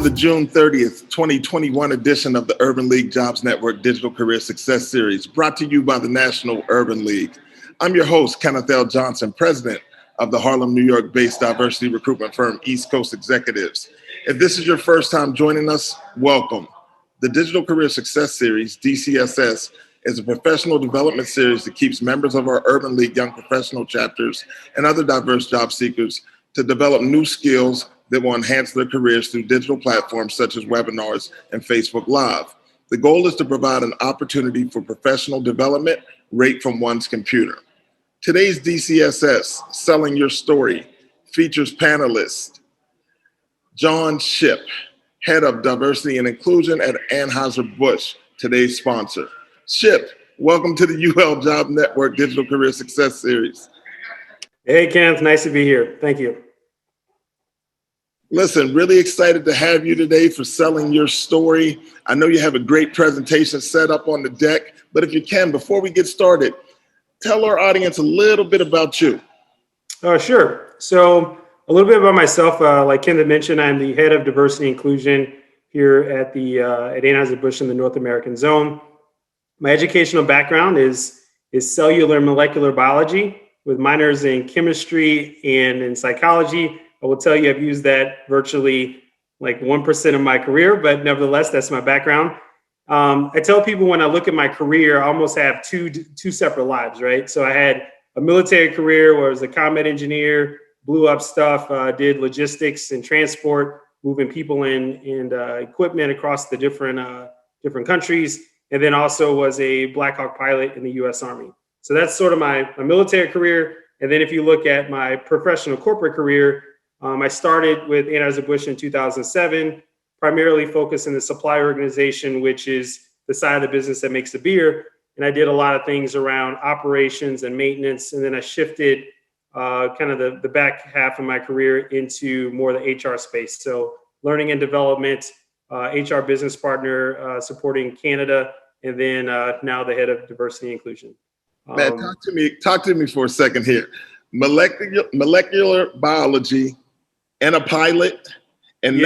the June 30th, 2021 edition of the Urban League Jobs Network Digital Career Success Series, brought to you by the National Urban League. I'm your host, Kenneth L. Johnson, president of the Harlem, New York-based diversity recruitment firm East Coast Executives. If this is your first time joining us, welcome. The Digital Career Success Series, DCSS, is a professional development series that keeps members of our Urban League Young Professional chapters and other diverse job seekers to develop new skills that will enhance their careers through digital platforms such as webinars and Facebook Live. The goal is to provide an opportunity for professional development right from one's computer. Today's DCSS, Selling Your Story, features panelist John Shipp, head of diversity and inclusion at Anheuser-Busch, today's sponsor. Shipp, welcome to the UL Job Network Digital Career Success Series. Hey, Kenneth, nice to be here. Thank you. Listen, really excited to have you today for Selling Your Story. I know you have a great presentation set up on the deck, but if you can, before we get started, tell our audience a little bit about you. Sure. So a little bit about myself. Like Kenneth mentioned, I'm the head of diversity and inclusion here at Anheuser-Busch in the North American zone. My educational background is cellular and molecular biology with minors in chemistry and in psychology. I will tell you, I've used that virtually like 1% of my career, but nevertheless, that's my background. I tell people when I look at my career, I almost have two separate lives, right? So I had a military career where I was a combat engineer, blew up stuff, did logistics and transport, moving people and equipment across the different countries, and then also was a Black Hawk pilot in the U.S. Army. So that's sort of my military career. And then if you look at my professional corporate career, I started with Anheuser-Busch in 2007, primarily focused in the supply organization, which is the side of the business that makes the beer. And I did a lot of things around operations and maintenance. And then I shifted kind of the back half of my career into more the HR space. So learning and development, HR business partner, supporting Canada, and then now the head of diversity and inclusion. Man, talk to me for a second here. Molecular biology and a pilot, and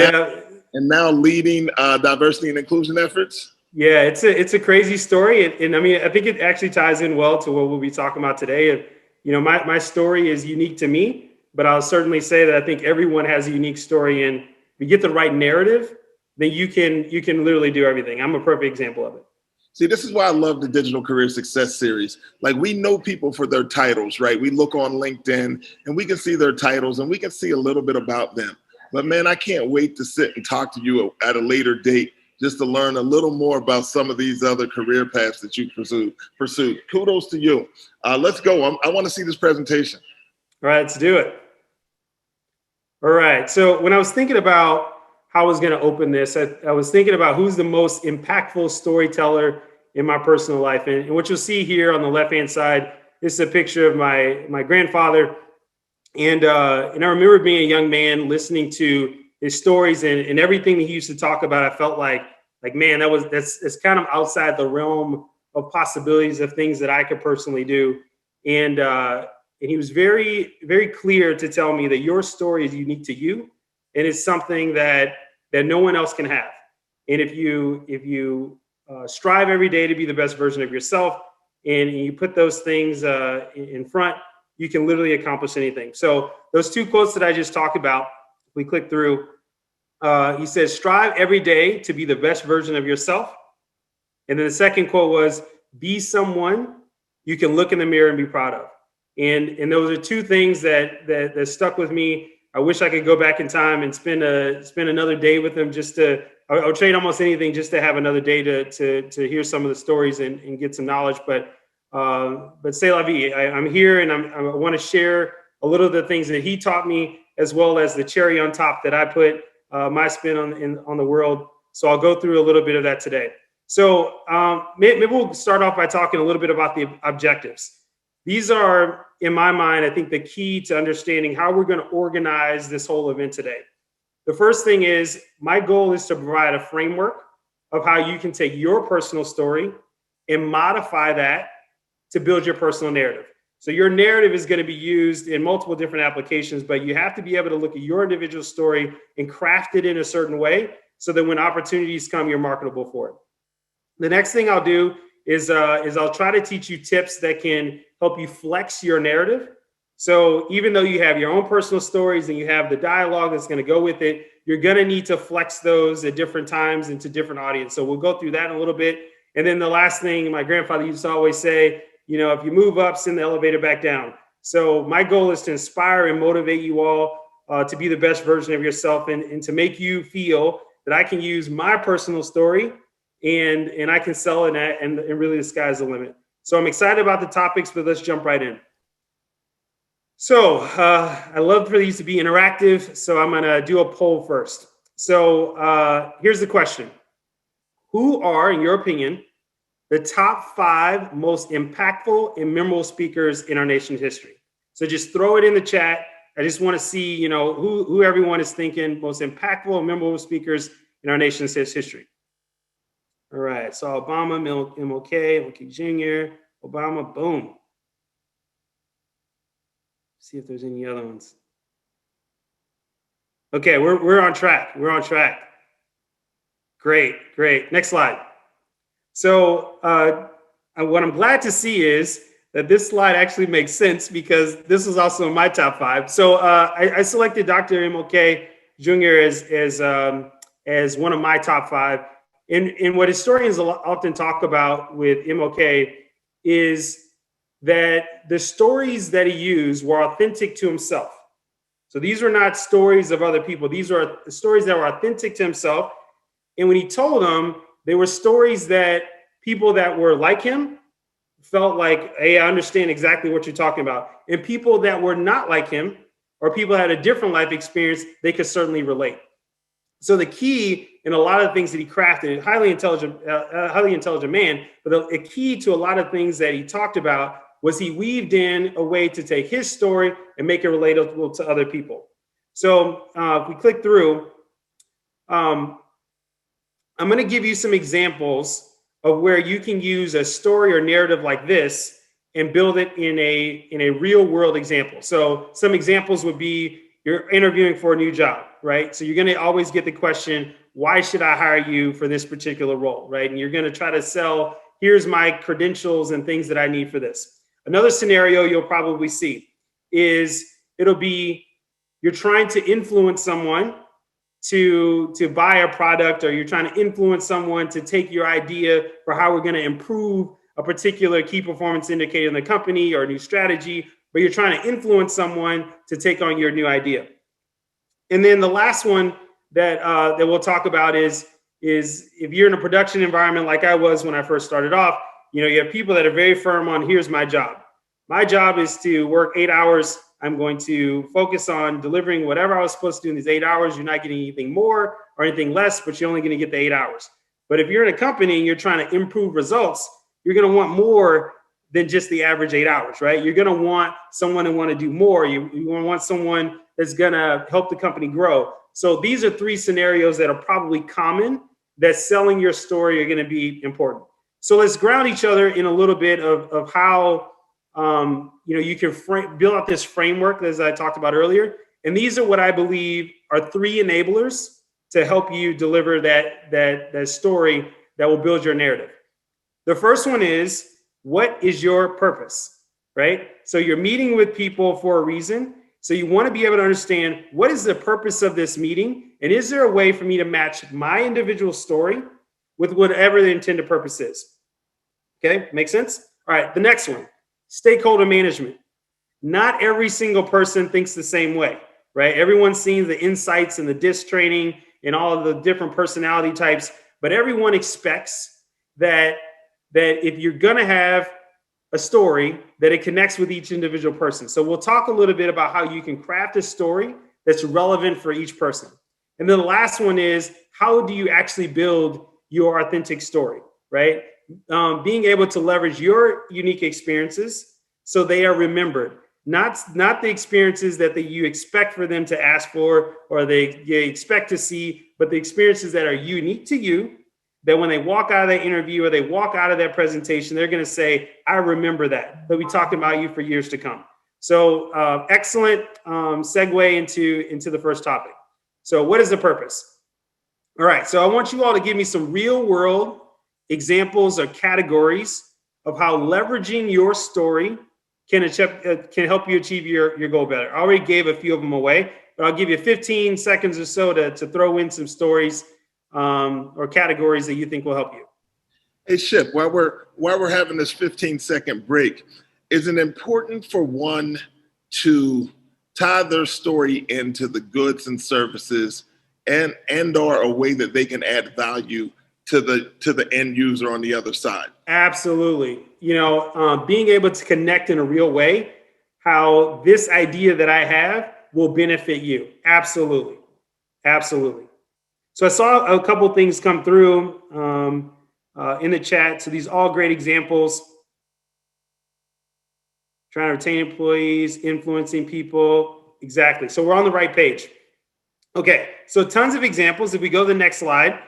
now leading diversity and inclusion efforts. Yeah, it's a crazy story, and I mean, I think it actually ties in well to what we'll be talking about today. And you know, my story is unique to me, but I'll certainly say that I think everyone has a unique story, and if you get the right narrative, then you can literally do everything. I'm a perfect example of it. See, this is why I love the Digital Career Success Series. Like, we know people for their titles, right? We look on LinkedIn and we can see their titles and we can see a little bit about them. But man, I can't wait to sit and talk to you at a later date just to learn a little more about some of these other career paths that you pursued. Kudos to you. Let's go. I want to see this presentation. All right, let's do it. All right. So when I was thinking about how I was going to open this, I was thinking about who's the most impactful storyteller in my personal life. And what you'll see here on the left-hand side, this is a picture of my grandfather. And I remember being a young man listening to his stories and everything he used to talk about. I felt like man, that's kind of outside the realm of possibilities of things that I could personally do. And he was very, very clear to tell me that your story is unique to you. And it's something that no one else can have. And if you strive every day to be the best version of yourself, and you put those things in front, you can literally accomplish anything. So those two quotes that I just talked about, if we click through, he says, strive every day to be the best version of yourself. And then the second quote was, be someone you can look in the mirror and be proud of. And those are two things that stuck with me. I wish I could go back in time and spend another day with them. I would trade almost anything just to have another day to hear some of the stories and get some knowledge. But c'est la vie. I'm here and I want to share a little of the things that he taught me, as well as the cherry on top that I put my spin on the world. So I'll go through a little bit of that today. So maybe we'll start off by talking a little bit about the objectives. These are, in my mind, I think the key to understanding how we're going to organize this whole event today. The first thing is, my goal is to provide a framework of how you can take your personal story and modify that to build your personal narrative. So your narrative is going to be used in multiple different applications, but you have to be able to look at your individual story and craft it in a certain way so that when opportunities come, you're marketable for it. The next thing I'll do is I'll try to teach you tips that can help you flex your narrative. So even though you have your own personal stories and you have the dialogue that's going to go with it, you're going to need to flex those at different times into different audience. So we'll go through that in a little bit. And then the last thing, my grandfather used to always say, if you move up, send the elevator back down. So my goal is to inspire and motivate you all to be the best version of yourself and to make you feel that I can use my personal story and I can sell it and really the sky's the limit. So I'm excited about the topics, but let's jump right in. So I love for these to be interactive. So I'm going to do a poll first. So here's the question. Who are, in your opinion, the top 5 most impactful and memorable speakers in our nation's history? So just throw it in the chat. I just want to see, who everyone is thinking most impactful and memorable speakers in our nation's history. All right. So Obama, MLK Jr., Obama, boom. See if there's any other ones. Okay, we're on track. We're on track. Great. Next slide. So what I'm glad to see is that this slide actually makes sense because this is also in my top 5. So I selected Dr. MLK Jr. as one of my top 5. And what historians often talk about with MLK is that the stories that he used were authentic to himself. So these were not stories of other people. These are stories that were authentic to himself. And when he told them, they were stories that people that were like him felt like, hey, I understand exactly what you're talking about. And people that were not like him or people that had a different life experience, they could certainly relate. So the key in a lot of things that he crafted, highly intelligent man, but the key to a lot of things that he talked about was he weaved in a way to take his story and make it relatable to other people. So if we click through, I'm going to give you some examples of where you can use a story or narrative like this and build it in a real world example. So some examples would be you're interviewing for a new job, right? So you're going to always get the question, why should I hire you for this particular role, right? And you're going to try to sell, here's my credentials and things that I need for this. Another scenario you'll probably see is it'll be you're trying to influence someone to buy a product, or you're trying to influence someone to take your idea for how we're going to improve a particular key performance indicator in the company or a new strategy, but you're trying to influence someone to take on your new idea. And then the last one that we'll talk about is if you're in a production environment like I was when I first started off, you have people that are very firm on, here's my job. My job is to work 8 hours. I'm going to focus on delivering whatever I was supposed to do in these 8 hours. You're not getting anything more or anything less, but you're only going to get the 8 hours. But if you're in a company and you're trying to improve results, you're going to want more than just the average 8 hours, right? You're going to want someone to want to do more. You want someone that's going to help the company grow. So these are 3 scenarios that are probably common that selling your story are going to be important. So let's ground each other in a little bit of how you can build out this framework as I talked about earlier. And these are what I believe are 3 enablers to help you deliver that story that will build your narrative. The first one is, what is your purpose, right? So you're meeting with people for a reason. So you want to be able to understand, what is the purpose of this meeting? And is there a way for me to match my individual story with whatever the intended purpose is? Okay, make sense? All right, the next one, stakeholder management. Not every single person thinks the same way, right? Everyone's seen the insights and the disc training and all of the different personality types, but everyone expects that if you're gonna have a story, that it connects with each individual person. So we'll talk a little bit about how you can craft a story that's relevant for each person. And then the last one is, how do you actually build your authentic story, right? Being able to leverage your unique experiences so they are remembered, not the experiences that you expect for them to ask for or they expect to see, but the experiences that are unique to you, that when they walk out of that interview or they walk out of that presentation, they're going to say, I remember that. They'll be talking about you for years to come. So excellent segue into the first topic. So what is the purpose? All right, so I want you all to give me some real world examples or categories of how leveraging your story can help you achieve your goal better. I already gave a few of them away, but I'll give you 15 seconds or so to throw in some stories or categories that you think will help you. Hey, Shipp, while we're having this 15-second break, is it important for one to tie their story into the goods and services and or a way that they can add value to the end user on the other side? Absolutely. Being able to connect in a real way, how this idea that I have will benefit you. Absolutely. Absolutely. So I saw a couple things come through in the chat. So these all great examples. Trying to retain employees, influencing people. Exactly. So we're on the right page. Okay. So tons of examples. If we go to the next slide,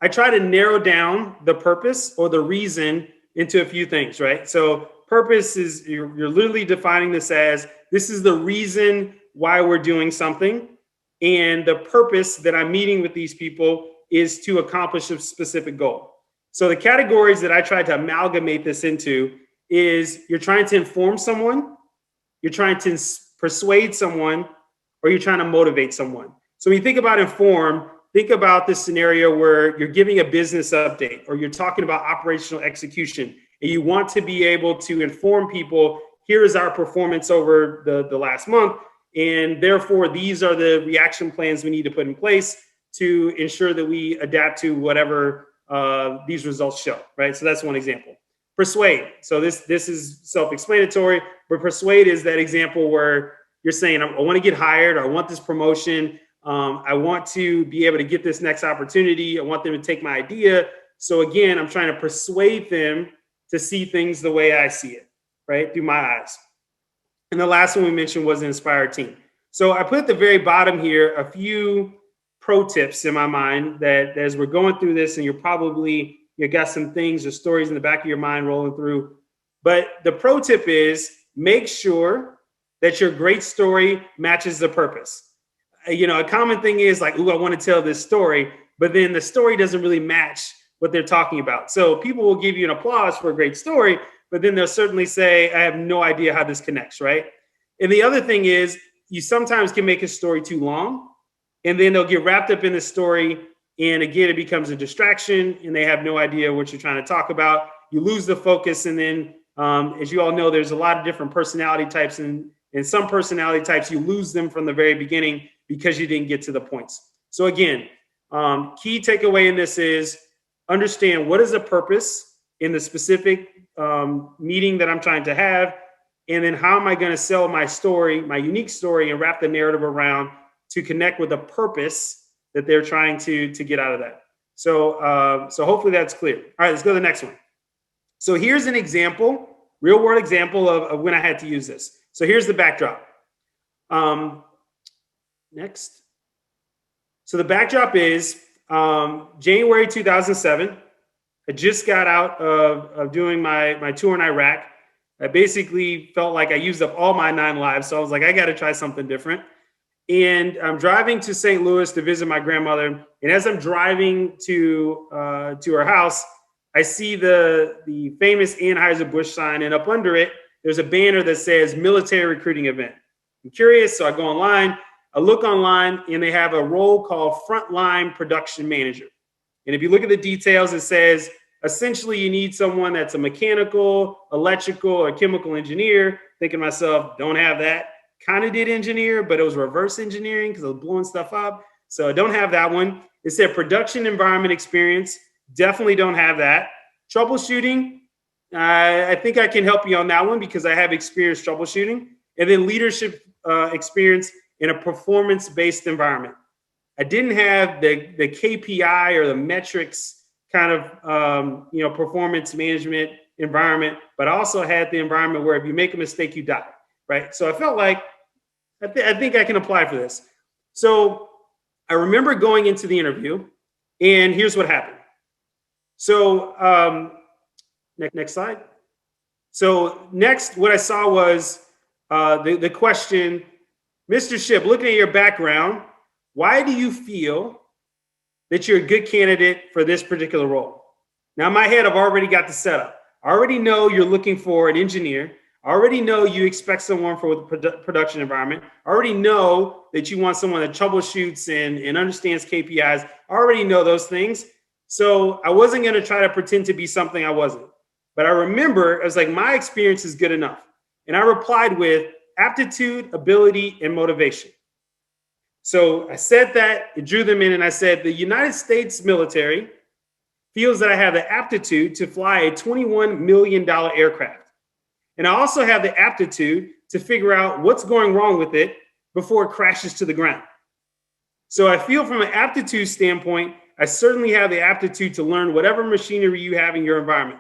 I try to narrow down the purpose or the reason into a few things, right? So purpose is you're literally defining this as this is the reason why we're doing something. And the purpose that I'm meeting with these people is to accomplish a specific goal. So the categories that I try to amalgamate this into is you're trying to inform someone, you're trying to persuade someone, or you're trying to motivate someone. So when you think about inform, think about this scenario where you're giving a business update or you're talking about operational execution and you want to be able to inform people, here is our performance over the last month. And therefore, these are the reaction plans we need to put in place to ensure that we adapt to whatever these results show, right? So that's one example. Persuade. So this is self-explanatory, but persuade is that example where you're saying, I want to get hired, or I want this promotion. I want to be able to get this next opportunity. I want them to take my idea. So again, I'm trying to persuade them to see things the way I see it, right? Through my eyes. And the last one we mentioned was an inspired team. So I put at the very bottom here a few pro tips in my mind that as we're going through this, and you got some things or stories in the back of your mind rolling through. But the pro tip is make sure that your great story matches the purpose. A common thing is like, I want to tell this story, but then the story doesn't really match what they're talking about. So people will give you an applause for a great story, but then they'll certainly say, I have no idea how this connects, right? And the other thing is you sometimes can make a story too long, and then they'll get wrapped up in the story. And again, it becomes a distraction and they have no idea what you're trying to talk about. You lose the focus. And then, as you all know, there's a lot of different personality types, and some personality types, you lose them from the very beginning because you didn't get to the points. So again, key takeaway in this is understand what is the purpose in the specific meeting that I'm trying to have. And then how am I going to sell my story, my unique story, and wrap the narrative around to connect with the purpose that they're trying to get out of that. So hopefully that's clear. All right, let's go to the next one. So here's an example, real world example of when I had to use this. So here's the backdrop. Next. So the backdrop is January 2007. I just got out of doing my tour in Iraq. I basically felt like I used up all my 9 lives. So I was like, I got to try something different. And I'm driving to St. Louis to visit my grandmother. And as I'm driving to her house, I see the famous Anheuser-Busch sign. And up under it, there's a banner that says military recruiting event. I'm curious, so I go online. I look online, and they have a role called frontline production manager. And if you look at the details, it says, essentially, you need someone that's a mechanical, electrical, or chemical engineer. Thinking to myself, don't have that. Kind of did engineer, but it was reverse engineering because I was blowing stuff up. So I don't have that one. It said production environment experience. Definitely don't have that. Troubleshooting. I think I can help you on that one because I have experience troubleshooting. And then leadership experience in a performance-based environment. I didn't have the KPI or the metrics kind of performance management environment, but I also had the environment where if you make a mistake, you die, right? So I felt like I think I can apply for this. So I remember going into the interview, and here's what happened. So next slide. So next, what I saw was the question, Mr. Shipp, looking at your background, why do you feel that you're a good candidate for this particular role. Now, in my head, I've already got the setup. I already know you're looking for an engineer. I already know you expect someone for the production environment. I already know that you want someone that troubleshoots and understands KPIs. I already know those things. So I wasn't going to try to pretend to be something I wasn't. But I remember, I was like, my experience is good enough. And I replied with aptitude, ability, and motivation. So I said that, it drew them in, and I said, the United States military feels that I have the aptitude to fly a $21 million aircraft. And I also have the aptitude to figure out what's going wrong with it before it crashes to the ground. So I feel from an aptitude standpoint, I certainly have the aptitude to learn whatever machinery you have in your environment.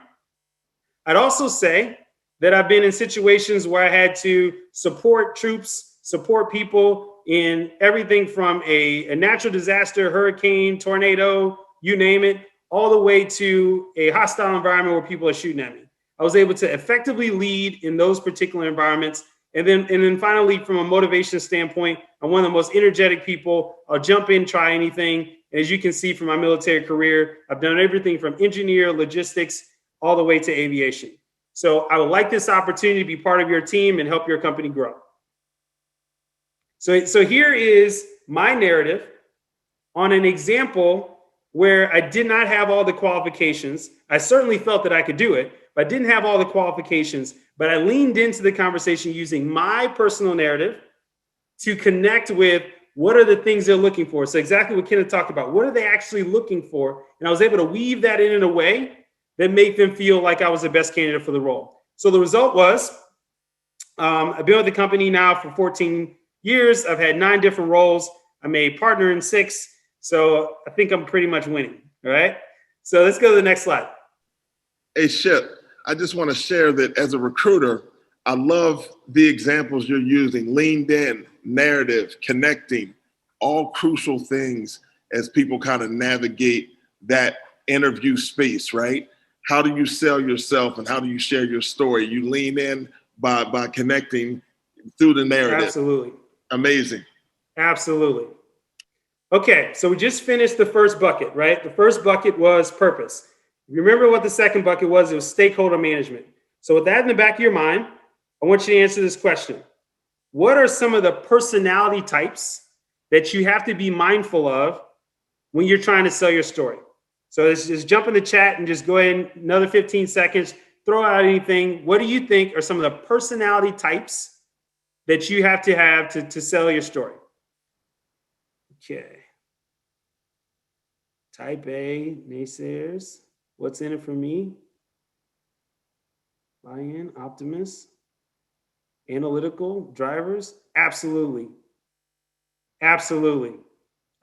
I'd also say that I've been in situations where I had to support troops, support people in everything from a natural disaster, hurricane, tornado, you name it, all the way to a hostile environment where people are shooting at me. I was able to effectively lead in those particular environments. And then finally, from a motivation standpoint, I'm one of the most energetic people. I'll jump in, try anything. And as you can see from my military career, I've done everything from engineer, logistics, all the way to aviation. So I would like this opportunity to be part of your team and help your company grow. So here is my narrative on an example where I did not have all the qualifications. I certainly felt that I could do it, but I didn't have all the qualifications. But I leaned into the conversation using my personal narrative to connect with what are the things they're looking for. So exactly what Kenneth talked about. What are they actually looking for? And I was able to weave that in a way that made them feel like I was the best candidate for the role. So the result was, I've been with the company now for 14 years. I've had 9 different roles. I'm a partner in 6. So I think I'm pretty much winning. All right. So let's go to the next slide. Hey, Shipp, I just want to share that as a recruiter, I love the examples you're using: leaned in, narrative, connecting, all crucial things as people kind of navigate that interview space, right? How do you sell yourself and how do you share your story? You lean in by connecting through the narrative. Absolutely. Amazing. Absolutely. Okay, so we just finished the first bucket, right? The first bucket was purpose. Remember what the second bucket was? It was stakeholder management. So with that in the back of your mind, I want you to answer this question. What are some of the personality types that you have to be mindful of when you're trying to sell your story? So let's just jump in the chat and just go ahead, another 15 seconds, throw out anything. What do you think are some of the personality types that you have to sell your story? Okay. Type A, naysayers. What's in it for me? Buy-in, optimist. Analytical, drivers. Absolutely. Absolutely.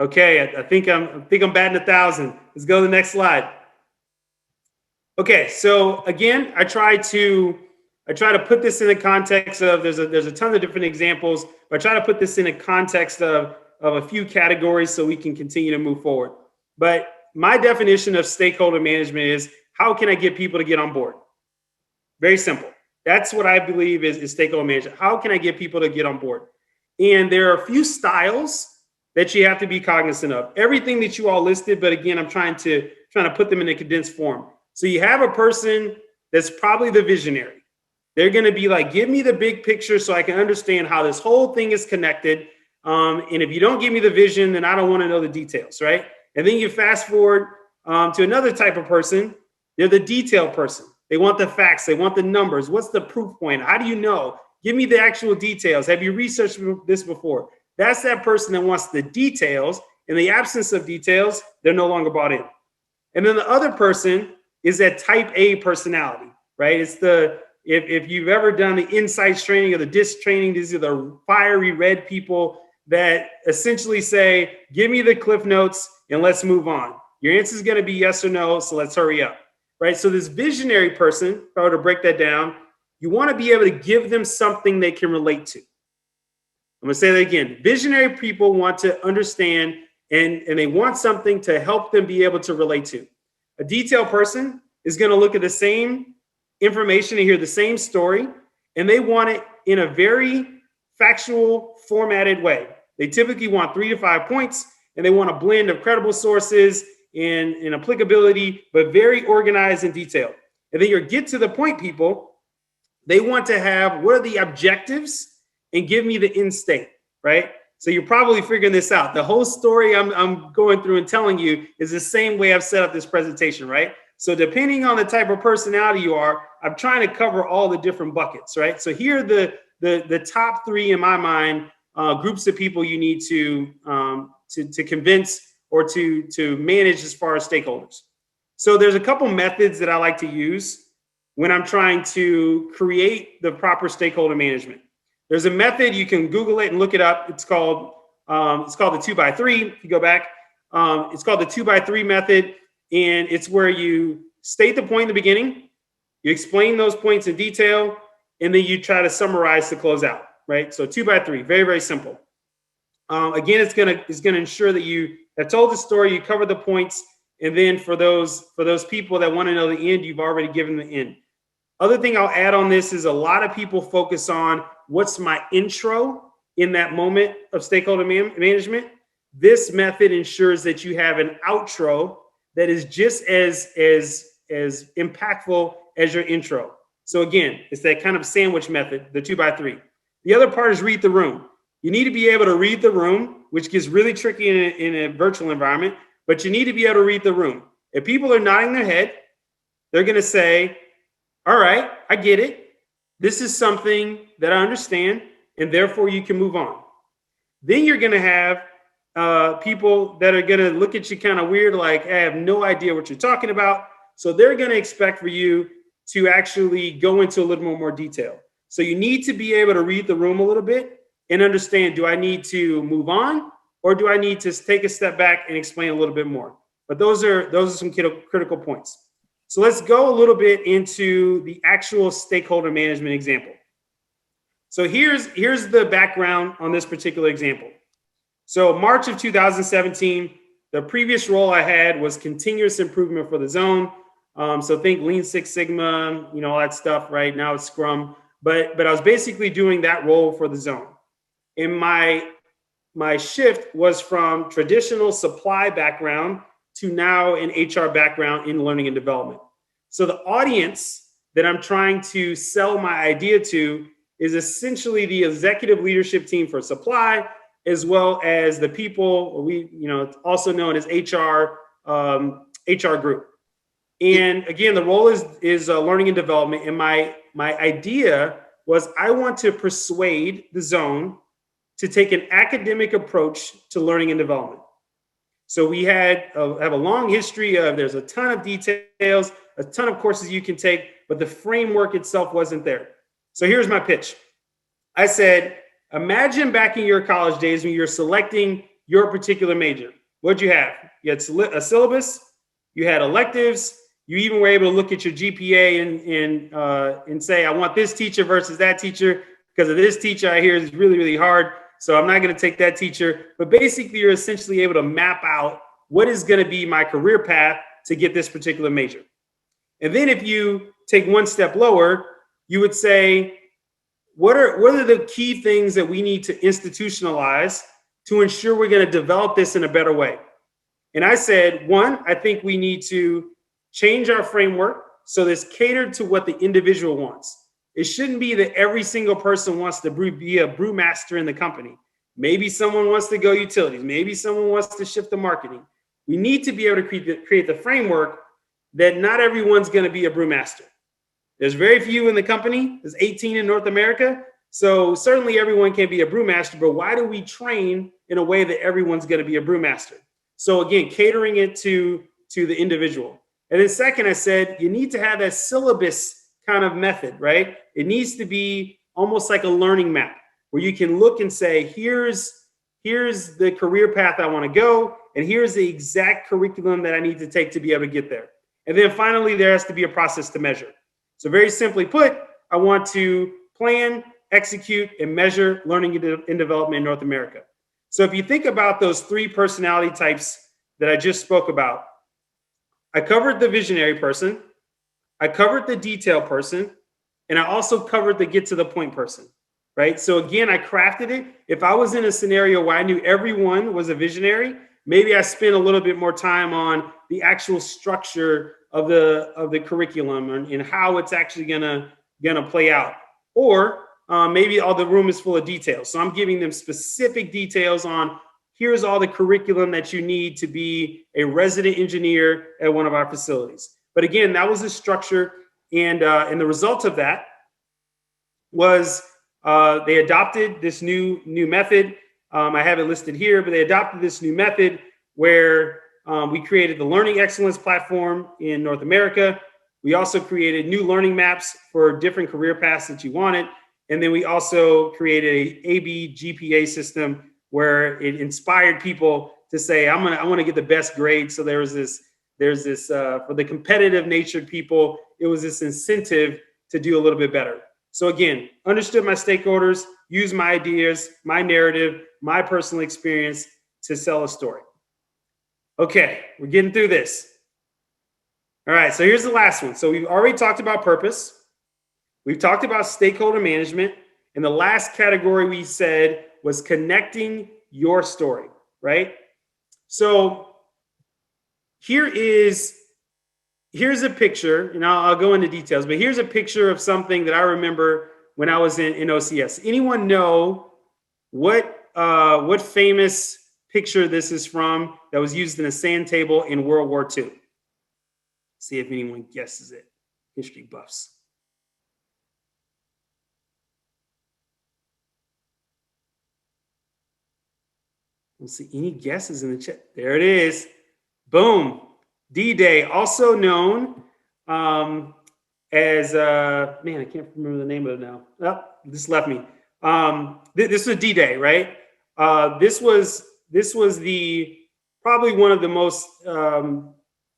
Okay, I think I'm batting 1,000. Let's go to the next slide. Okay, so again, I try to put this in the context of there's a ton of different examples, but I try to put this in a context of a few categories so we can continue to move forward. But my definition of stakeholder management is, how can I get people to get on board? Very simple. That's what I believe is stakeholder management. How can I get people to get on board? And there are a few styles that you have to be cognizant of. Everything that you all listed, but again, I'm trying to put them in a condensed form. So you have a person that's probably the visionary. They're going to be like, give me the big picture so I can understand how this whole thing is connected. And if you don't give me the vision, then I don't want to know the details, right? And then you fast forward to another type of person. They're the detail person. They want the facts. They want the numbers. What's the proof point? How do you know? Give me the actual details. Have you researched this before? That's that person that wants the details. In the absence of details, they're no longer bought in. And then the other person is that type A personality, right? It's if you've ever done the insights training or the DISC training, these are the fiery red people that essentially say, give me the cliff notes and let's move on. Your answer is going to be yes or no, so let's hurry up, right? So this visionary person, if I were to break that down, you want to be able to give them something they can relate to. I'm going to say that again. Visionary people want to understand and they want something to help them be able to relate to. A detail person is going to look at the same information and hear the same story, and they want it in a very factual, formatted way. They typically want 3 to 5 points, and they want a blend of credible sources and applicability, but very organized and detailed. And then your get to the point people, they want to have, what are the objectives, and give me the end state, right? So you're probably figuring this out. The whole story I'm going through and telling you is the same way I've set up this presentation, right? So depending on the type of personality you are, I'm trying to cover all the different buckets, right? So here are the top three in my mind, groups of people you need to convince or to manage as far as stakeholders. So there's a couple methods that I like to use when I'm trying to create the proper stakeholder management. There's a method, you can Google it and look it up. It's called the 2x3. If you go back, it's called the 2x3 method. And it's where you state the point in the beginning, you explain those points in detail, and then you try to summarize to close out, right? So 2x3, very, very simple. Again, it's gonna ensure that you have told the story, you cover the points, and then for those people that want to know the end, you've already given the end. Other thing I'll add on this is a lot of people focus on what's my intro in that moment of stakeholder management. This method ensures that you have an outro that is just as impactful as your intro. So again, it's that kind of sandwich method, the 2x3. The other part is read the room. You need to be able to read the room, which gets really tricky in a virtual environment, but you need to be able to read the room. If people are nodding their head, they're going to say, all right, I get it. This is something that I understand, and therefore you can move on. Then you're going to have people that are going to look at you kind of weird, like, I have no idea what you're talking about. So they're going to expect for you to actually go into a little more detail. So you need to be able to read the room a little bit and understand, do I need to move on, or do I need to take a step back and explain a little bit more? But those are some critical points. So let's go a little bit into the actual stakeholder management example. So here's the background on this particular example. So March of 2017, the previous role I had was continuous improvement for the zone. So think Lean Six Sigma, all that stuff, right? Now it's Scrum, but I was basically doing that role for the zone. And my shift was from traditional supply background to now an HR background in learning and development. So the audience that I'm trying to sell my idea to is essentially the executive leadership team for supply, as well as the people also known as HR group. And again, the role is learning and development. And my idea was I want to persuade the zone to take an academic approach to learning and development. So we have a long history of, there's a ton of details, a ton of courses you can take, but the framework itself wasn't there. So here's my pitch. I said, imagine back in your college days when you're selecting your particular major. What'd you have? You had a syllabus, you had electives, you even were able to look at your GPA and say, I want this teacher versus that teacher, because of this teacher I hear is really, really hard. So I'm not going to take that teacher. But basically, you're essentially able to map out what is going to be my career path to get this particular major. And then if you take one step lower, you would say, what are the key things that we need to institutionalize to ensure we're going to develop this in a better way? And I said, one, I think we need to change our framework so it's catered to what the individual wants. It shouldn't be that every single person wants to be a brewmaster in the company. Maybe someone wants to go utilities. Maybe someone wants to shift the marketing. We need to be able to create the framework that not everyone's going to be a brewmaster. There's very few in the company. There's 18 in North America. So certainly everyone can be a brewmaster, but why do we train in a way that everyone's going to be a brewmaster? So again, catering it to the individual. And then second, I said, you need to have that syllabus kind of method, right? It needs to be almost like a learning map where you can look and say, here's the career path I want to go, and here's the exact curriculum that I need to take to be able to get there. And then finally, there has to be a process to measure. So very simply put, I want to plan, execute, and measure learning and development in North America. So if you think about those three personality types that I just spoke about, I covered the visionary person, I covered the detail person, and I also covered the get to the point person, right? So again, I crafted it. If I was in a scenario where I knew everyone was a visionary, Maybe I spend a little bit more time on the actual structure of the curriculum and how it's actually gonna play out. Or maybe all the room is full of details. So I'm giving them specific details on here's all the curriculum that you need to be a resident engineer at one of our facilities. But again, that was the structure, and the result of that was they adopted this new method. I have it listed here, but they adopted this new method where we created the Learning Excellence Platform in North America. We also created new learning maps for different career paths that you wanted. And then we also created a AB GPA system where it inspired people to say, I want to get the best grade. So there's this for the competitive natured people, it was this incentive to do a little bit better. So again, understood my stakeholders, use my ideas, my narrative, my personal experience to sell a story. Okay, we're getting through this. All right, so here's the last one. So we've already talked about purpose. We've talked about stakeholder management. And the last category we said was connecting your story, right? So here's a picture, and I'll go into details, but here's a picture of something that I remember when I was in OCS. Anyone know what famous picture this is from that was used in a sand table in World War II? See if anyone guesses it. History buffs. We'll see any guesses in the chat. There it is. Boom. D-Day, also known as, man, I can't remember the name of it now. Oh, this left me. This was D-Day, right? This was probably one of the most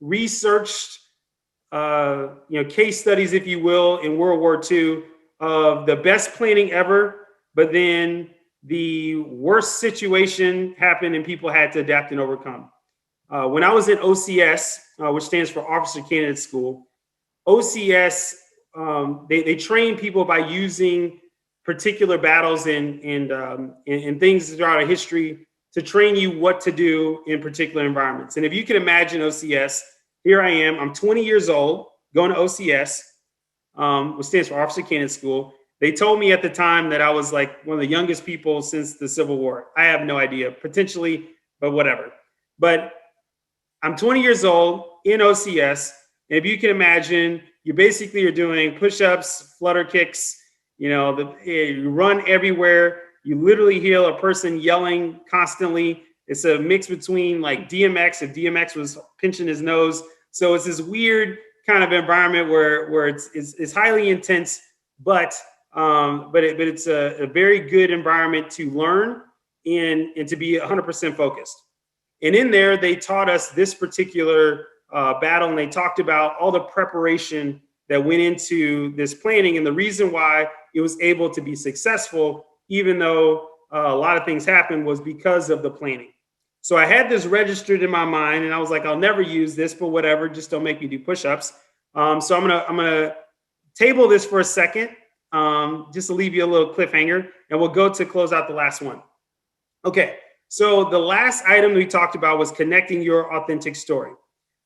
researched, case studies, if you will, in World War II of the best planning ever, but then the worst situation happened and people had to adapt and overcome. When I was in OCS, which stands for Officer Candidate School, OCS, they train people by using particular battles and things throughout our history to train you what to do in particular environments. And if you can imagine OCS, here I am, I'm 20 years old, going to OCS, which stands for Officer Candidate School. They told me at the time that I was like one of the youngest people since the Civil War. I have no idea, potentially, but whatever. But I'm 20 years old in OCS. And if you can imagine, you basically are doing push-ups, flutter kicks, you run everywhere. You literally hear a person yelling constantly. It's a mix between like DMX, if DMX was pinching his nose. So it's this weird kind of environment where it's highly intense, but it's a very good environment to learn and to be 100% focused. And in there, they taught us this particular battle, and they talked about all the preparation that went into this planning and the reason why it was able to be successful, even though a lot of things happened, was because of the planning. So I had this registered in my mind, and I was like, I'll never use this, but whatever, just don't make me do push-ups. So I'm gonna table this for a second, just to leave you a little cliffhanger, and we'll go to close out the last one. Okay. So the last item we talked about was connecting your authentic story.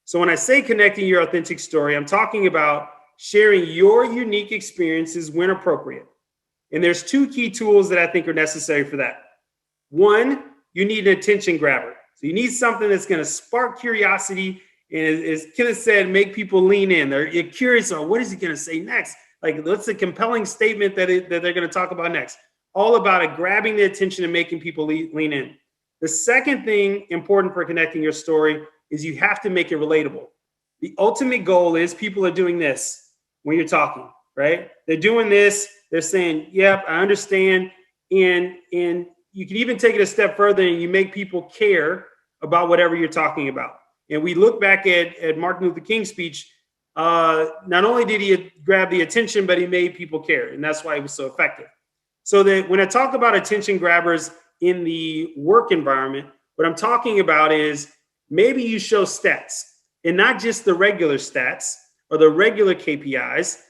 So when I say connecting your authentic story, I'm talking about sharing your unique experiences when appropriate. And there's two key tools that I think are necessary for that. One, you need an attention grabber. So you need something that's going to spark curiosity and, as Kenneth said, make people lean in. You're curious on what is he going to say next? Like, what's the compelling statement that they're going to talk about next? All about it, grabbing the attention and making people lean in. The second thing important for connecting your story is you have to make it relatable. The ultimate goal is people are doing this when you're talking, right? They're doing this. They're saying, yep, I understand. And you can even take it a step further and you make people care about whatever you're talking about. And we look back at Martin Luther King's speech. Not only did he grab the attention, but he made people care. And that's why it was so effective. So that when I talk about attention grabbers in the work environment, what I'm talking about is maybe you show stats, and not just the regular stats or the regular KPIs.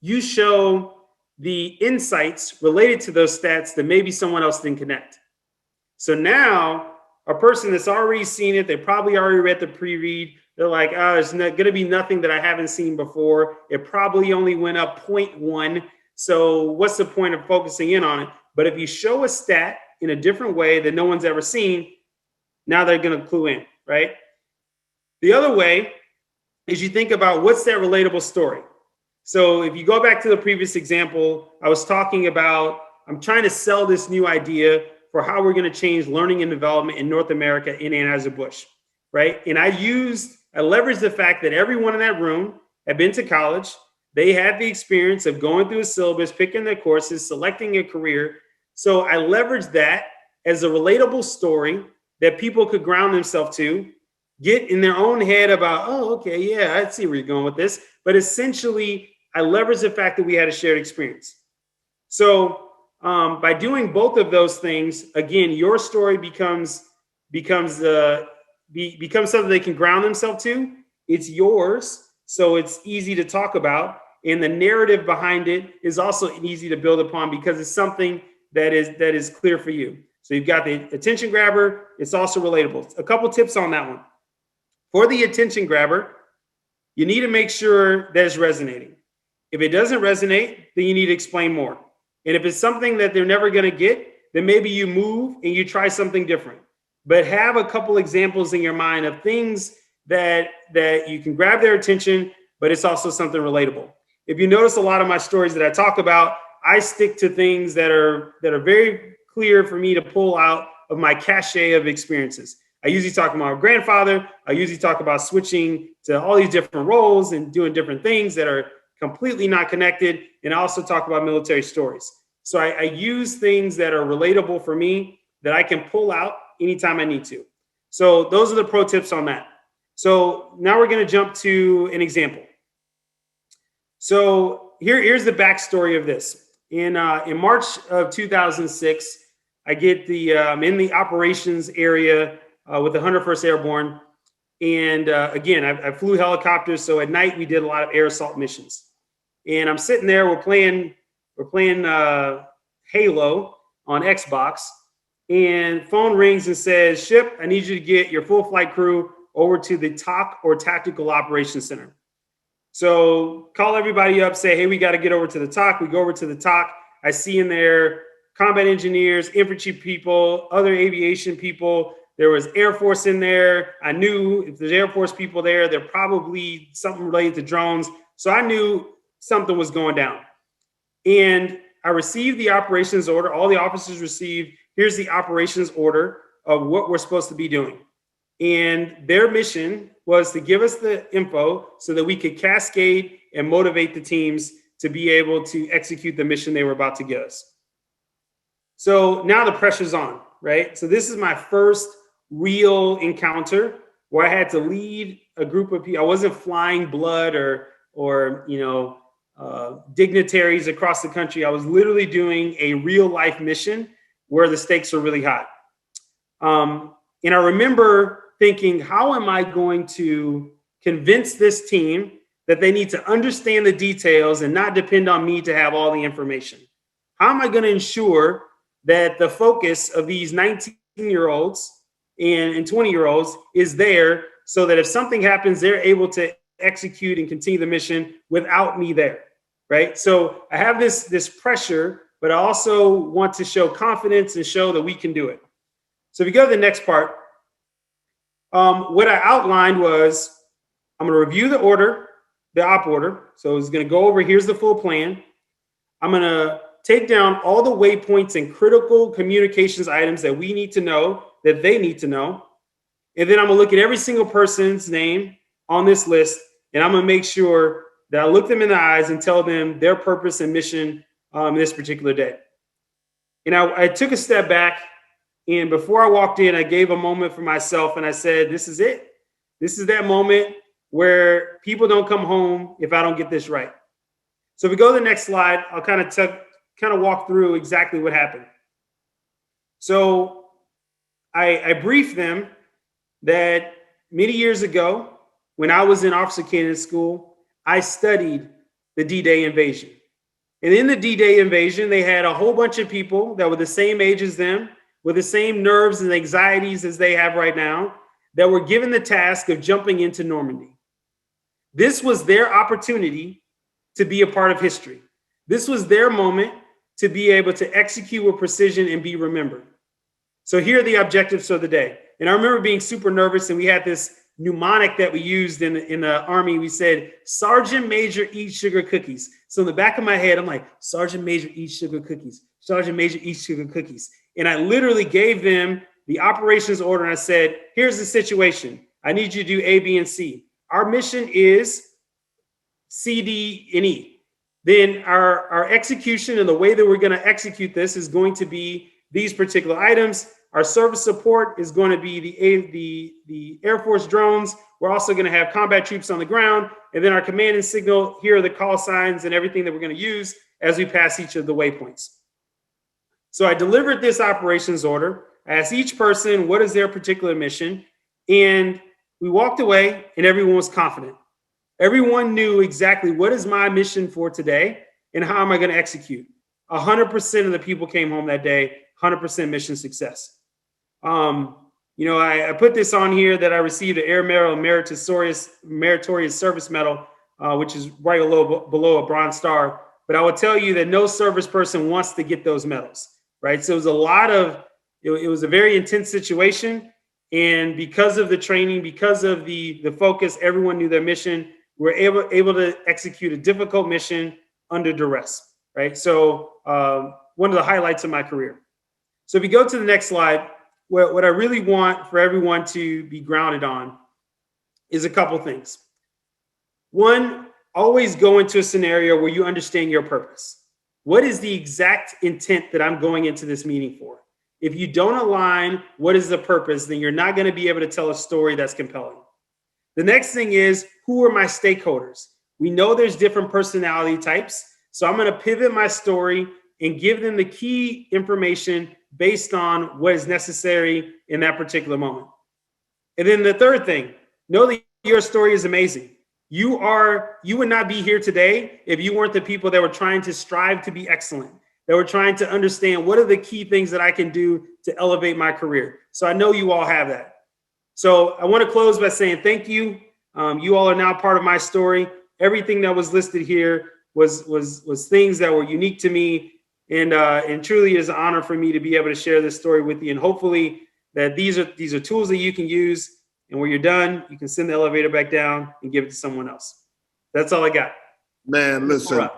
You show the insights related to those stats that maybe someone else didn't connect. So now a person that's already seen it. They probably already read the pre-read. They're like, oh, there's going to be nothing that I haven't seen before. It probably only went up 0.1. So what's the point of focusing in on it? But if you show a stat in a different way that no one's ever seen, now they're going to clue in, right? The other way is you think about what's that relatable story. So if you go back to the previous example, I was talking about, I'm trying to sell this new idea for how we're going to change learning and development in North America in Anheuser-Busch, right? And I leveraged the fact that everyone in that room had been to college. They had the experience of going through a syllabus, picking their courses, selecting a career. So I leveraged that as a relatable story that people could ground themselves to, get in their own head about, oh, okay, yeah, I see where you're going with this. But essentially, I leveraged the fact that we had a shared experience. So by doing both of those things, again, your story becomes something they can ground themselves to. It's yours, so it's easy to talk about. And the narrative behind it is also easy to build upon because it's something that is clear for you. So you've got the attention grabber. It's also relatable. A couple tips on that one. For the attention grabber, you need to make sure that it's resonating. If it doesn't resonate, then you need to explain more. And if it's something that they're never going to get, then maybe you move and you try something different. But have a couple examples in your mind of things that you can grab their attention, but it's also something relatable. If you notice a lot of my stories that I talk about, I stick to things that are very clear for me to pull out of my cachet of experiences. I usually talk about my grandfather. I usually talk about switching to all these different roles and doing different things that are completely not connected. And I also talk about military stories. So I use things that are relatable for me that I can pull out anytime I need to. So those are the pro tips on that. So now we're going to jump to an example. So here's the backstory of this. In March of 2006, I get in the operations area with the 101st Airborne. And again, I flew helicopters. So at night, we did a lot of air assault missions. And I'm sitting there, we're playing Halo on Xbox. And phone rings and says, Shipp, I need you to get your full flight crew over to the TOC or Tactical Operations Center. So call everybody up, say, hey, we got to get over to the TOC. We go over to the TOC. I see in there combat engineers, infantry people, other aviation people. There was Air Force in there. I knew if there's Air Force people there, they're probably something related to drones. So I knew something was going down. And I received the operations order. All the officers received, here's the operations order of what we're supposed to be doing. And their mission was to give us the info so that we could cascade and motivate the teams to be able to execute the mission they were about to give us. So now the pressure's on, right? So this is my first real encounter where I had to lead a group of people. I wasn't flying blood or dignitaries across the country. I was literally doing a real life mission where the stakes are really high. And I remember thinking, how am I going to convince this team that they need to understand the details and not depend on me to have all the information? How am I going to ensure that the focus of these 19-year-olds and 20-year-olds is there so that if something happens, they're able to execute and continue the mission without me there, right? So I have this pressure, but I also want to show confidence and show that we can do it. So if you go to the next part, what I outlined was I'm going to review the order, the op order. So it's going to go over, here's the full plan. I'm going to take down all the waypoints and critical communications items that we need to know, that they need to know. And then I'm going to look at every single person's name on this list, and I'm going to make sure that I look them in the eyes and tell them their purpose and mission this particular day. And I took a step back. And before I walked in, I gave a moment for myself and I said, this is it. This is that moment where people don't come home if I don't get this right. So if we go to the next slide, I'll kind of walk through exactly what happened. So I briefed them that many years ago, when I was in officer candidate school, I studied the D-Day invasion. And in the D-Day invasion, they had a whole bunch of people that were the same age as them, with the same nerves and anxieties as they have right now, that were given the task of jumping into Normandy. This was their opportunity to be a part of history. This was their moment to be able to execute with precision and be remembered. So here are the objectives for the day. And I remember being super nervous, and we had this mnemonic that we used in the Army. We said, Sergeant Major eats sugar cookies. So in the back of my head, I'm like, Sergeant Major eats sugar cookies. Sergeant Major eats sugar cookies. And I literally gave them the operations order. And I said, here's the situation. I need you to do A, B, and C. Our mission is C, D, and E. Then our execution and the way that we're going to execute this is going to be these particular items. Our service support is going to be the Air Force drones. We're also going to have combat troops on the ground. And then our command and signal, here are the call signs and everything that we're going to use as we pass each of the waypoints. So I delivered this operations order. I asked each person, what is their particular mission? And we walked away and everyone was confident. Everyone knew exactly what is my mission for today and how am I going to execute. 100% of the people came home that day, 100% mission success. I put this on here that I received an Air Medal Meritorious Service Medal, which is right below a Bronze Star. But I will tell you that no service person wants to get those medals, right? So it was a very intense situation. And because of the training, because of the focus, everyone knew their mission. We were able to execute a difficult mission under duress, right? So one of the highlights of my career. So if you go to the next slide, what I really want for everyone to be grounded on is a couple things. One, always go into a scenario where you understand your purpose. What is the exact intent that I'm going into this meeting for? If you don't align what is the purpose, then you're not going to be able to tell a story that's compelling. The next thing is, who are my stakeholders? We know there's different personality types. So I'm going to pivot my story and give them the key information based on what is necessary in that particular moment. And then the third thing, know that your story is amazing. You would not be here today if you weren't the people that were trying to strive to be excellent, that were trying to understand what are the key things that I can do to elevate my career. So I know you all have that. So I want to close by saying thank you. You all are now part of my story. Everything that was listed here was things that were unique to me, and truly is an honor for me to be able to share this story with you. And hopefully that these are tools that you can use, and when you're done, you can send the elevator back down and give it to someone else. That's all I got. Man, listen,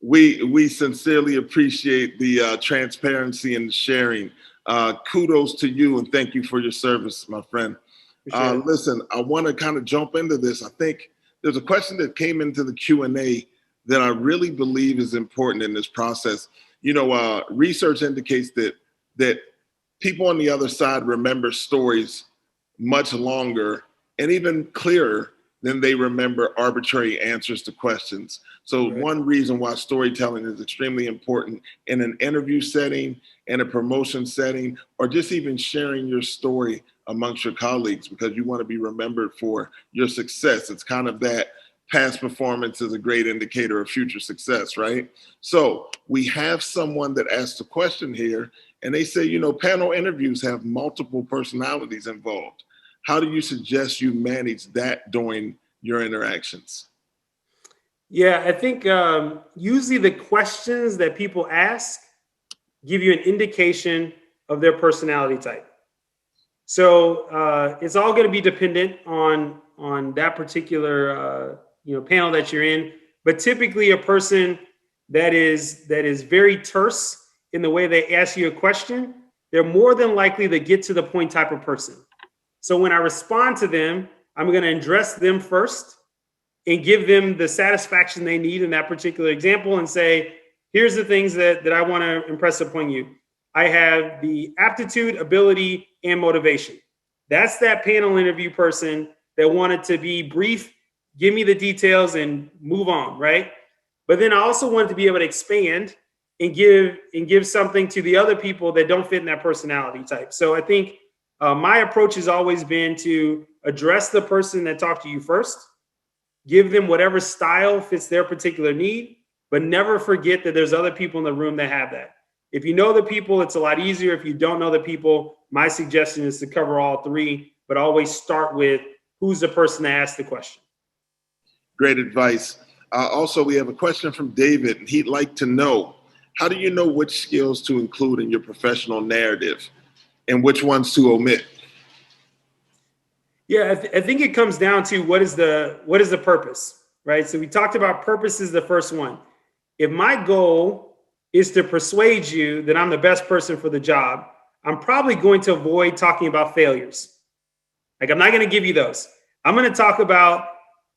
we sincerely appreciate the transparency and sharing. Kudos to you, and thank you for your service, my friend. Listen, I want to kind of jump into this. I think there's a question that came into the Q&A that I really believe is important in this process. Research indicates that people on the other side remember stories much longer and even clearer than they remember arbitrary answers to questions. So one reason why storytelling is extremely important in an interview setting, in a promotion setting, or just even sharing your story amongst your colleagues, because you want to be remembered for your success. It's kind of that past performance is a great indicator of future success, right? So we have someone that asked a question here, and they say, panel interviews have multiple personalities involved. How do you suggest you manage that during your interactions? Yeah, I think usually the questions that people ask give you an indication of their personality type. So it's all going to be dependent on that particular panel that you're in. But typically, a person that is very terse in the way they ask you a question, they're more than likely the get to the point type of person. So when I respond to them, I'm going to address them first and give them the satisfaction they need in that particular example and say, here's the things that I want to impress upon you. I have the aptitude, ability, and motivation. That's that panel interview person that wanted to be brief, give me the details and move on, right? But then I also wanted to be able to expand and give something to the other people that don't fit in that personality type. So I think my approach has always been to address the person that talked to you first, give them whatever style fits their particular need, but never forget that there's other people in the room that have that. If you know the people, it's a lot easier. If you don't know the people, my suggestion is to cover all three, but always start with who's the person that asked the question. Great advice. Also, we have a question from David, and he'd like to know, how do you know which skills to include in your professional narrative and which ones to omit? Yeah, I think it comes down to what is the purpose, right? So we talked about purpose is the first one. If my goal is to persuade you that I'm the best person for the job, I'm probably going to avoid talking about failures. Like, I'm not going to give you those. I'm going to talk about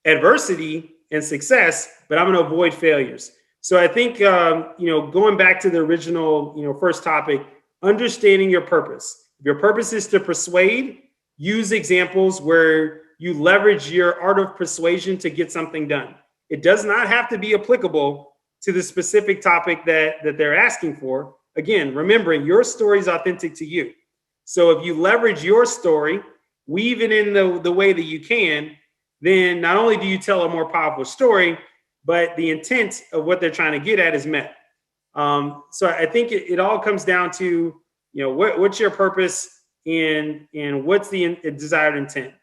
adversity and success, but I'm going to avoid failures. So I think, going back to the original, first topic, understanding your purpose. If your purpose is to persuade, use examples where you leverage your art of persuasion to get something done. It does not have to be applicable to the specific topic that they're asking for. Again, remembering your story is authentic to you. So if you leverage your story, weave it in the way that you can, then not only do you tell a more powerful story, but the intent of what they're trying to get at is met. So I think it all comes down to, what's your purpose and what's the desired intent.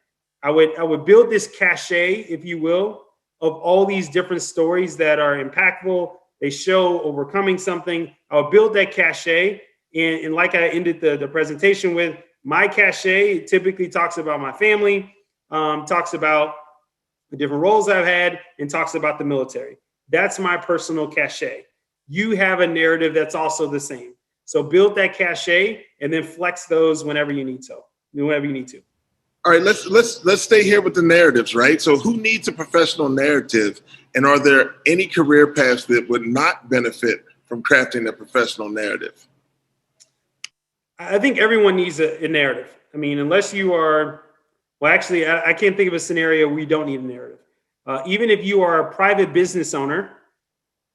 I would build this cachet, if you will, of all these different stories that are impactful. They show overcoming something. I'll build that cachet. And like I ended the presentation with, my cachet typically talks about my family, talks about the different roles I've had, and talks about the military. That's my personal cachet. You have a narrative that's also the same. So build that cachet and then flex those whenever you need to. All right, let's stay here with the narratives, right? So who needs a professional narrative, and are there any career paths that would not benefit from crafting a professional narrative? I think everyone needs a narrative. I mean, unless you are, well, actually, I can't think of a scenario where you don't need a narrative. Even if you are a private business owner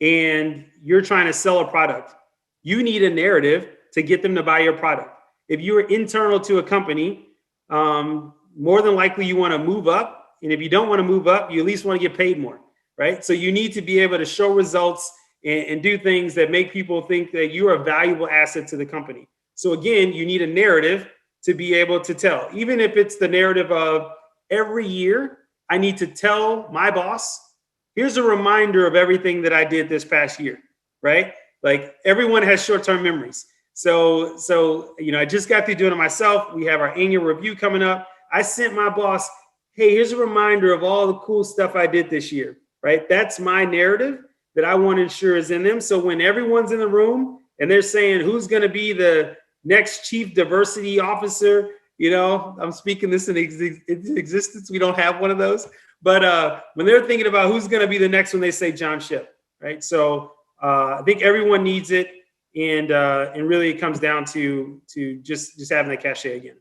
and you're trying to sell a product, you need a narrative to get them to buy your product. If you are internal to a company, more than likely you want to move up. And if you don't want to move up, you at least want to get paid more, right? So you need to be able to show results and do things that make people think that you are a valuable asset to the company. So again, you need a narrative to be able to tell, even if it's the narrative of every year, I need to tell my boss, here's a reminder of everything that I did this past year, right? Like, everyone has short-term memories. So, I just got through doing it myself. We have our annual review coming up. I sent my boss, hey, here's a reminder of all the cool stuff I did this year, right? That's my narrative that I want to ensure is in them. So when everyone's in the room and they're saying, who's going to be the next chief diversity officer, I'm speaking this in existence. We don't have one of those. But when they're thinking about who's going to be the next one, they say John Shipp, right? So I think everyone needs it. And really it comes down to just having that cachet again.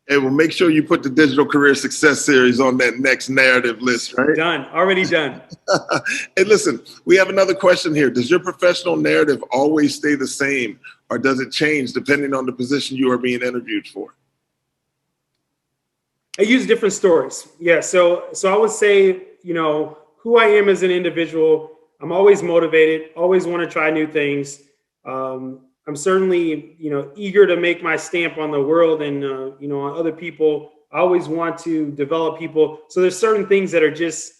Hey, well, make sure you put the Digital Career Success Series on that next narrative list, right? Done. Already done. Hey, listen, we have another question here. Does your professional narrative always stay the same, or does it change depending on the position you are being interviewed for? I use different stories. Yeah. So I would say, who I am as an individual. I'm always motivated, always want to try new things. I'm certainly, eager to make my stamp on the world and, on other people. I always want to develop people. So there's certain things that are just,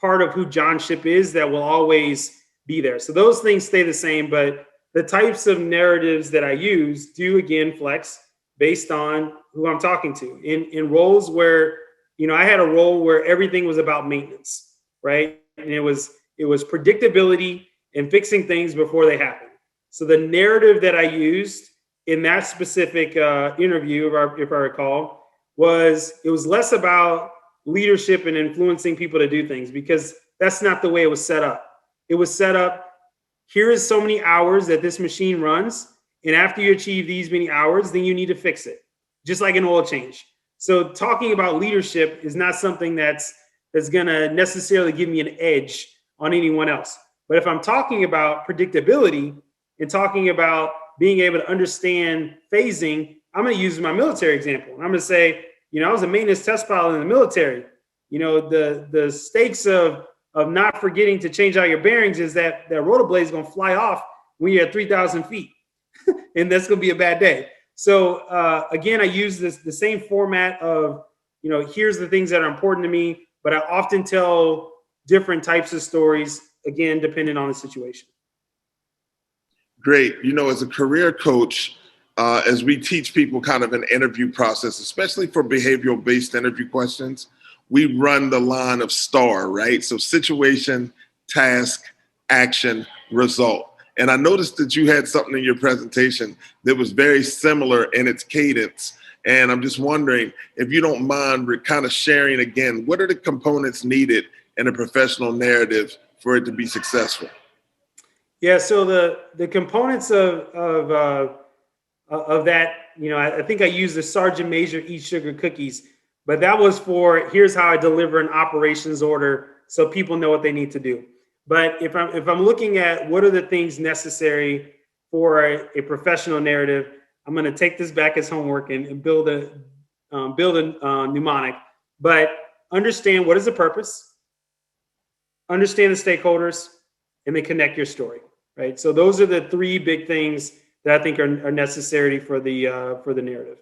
part of who John Shipp is that will always be there. So those things stay the same, but the types of narratives that I use do again flex based on who I'm talking to. In roles where, I had a role where everything was about maintenance, right? And it was predictability and fixing things before they happen. So the narrative that I used in that specific interview, if I recall, was less about leadership and influencing people to do things, because that's not the way it was set up. It was set up, here is so many hours that this machine runs, and after you achieve these many hours, then you need to fix it, just like an oil change. So talking about leadership is not something that's going to necessarily give me an edge on anyone else. But if I'm talking about predictability and talking about being able to understand phasing, I'm going to use my military example. I'm going to say, I was a maintenance test pilot in the military. The stakes of not forgetting to change out your bearings is that rotor blade is going to fly off when you're at 3,000 feet, and that's going to be a bad day. So again, I use the same format of, here's the things that are important to me, but I often tell different types of stories, again, depending on the situation. Great. As a career coach, as we teach people kind of an interview process, especially for behavioral based interview questions, we run the line of STAR, right? So situation, task, action, result. And I noticed that you had something in your presentation that was very similar in its cadence. And I'm just wondering if you don't mind kind of sharing again, what are the components needed in a professional narrative for it to be successful? Yeah, so the components of that, I think I used the Sergeant Major Eat Sugar Cookies, but that was for here's how I deliver an operations order so people know what they need to do. But if I'm looking at what are the things necessary for a professional narrative, I'm going to take this back as homework and build a mnemonic. But understand what is the purpose, understand the stakeholders, and then connect your story. Right. So those are the three big things that I think are necessary for the narrative.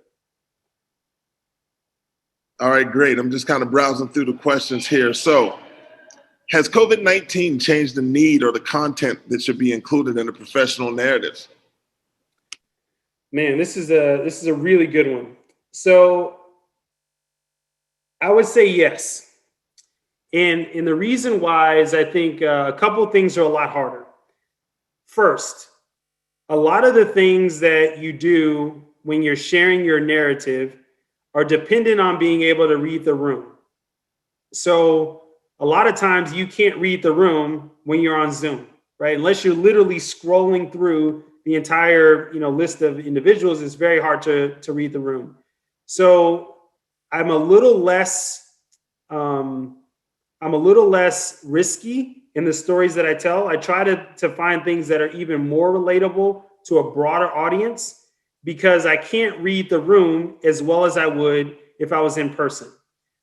All right, great. I'm just kind of browsing through the questions here. So, has COVID-19 changed the need or the content that should be included in a professional narrative? Man, this is a really good one. So I would say yes. And the reason why is I think a couple of things are a lot harder. First, a lot of the things that you do when you're sharing your narrative are dependent on being able to read the room. So a lot of times you can't read the room when you're on Zoom, right? Unless you're literally scrolling through the entire, list of individuals, it's very hard to read the room. So I'm a little less risky in the stories that I tell. I try to find things that are even more relatable to a broader audience because I can't read the room as well as I would if I was in person.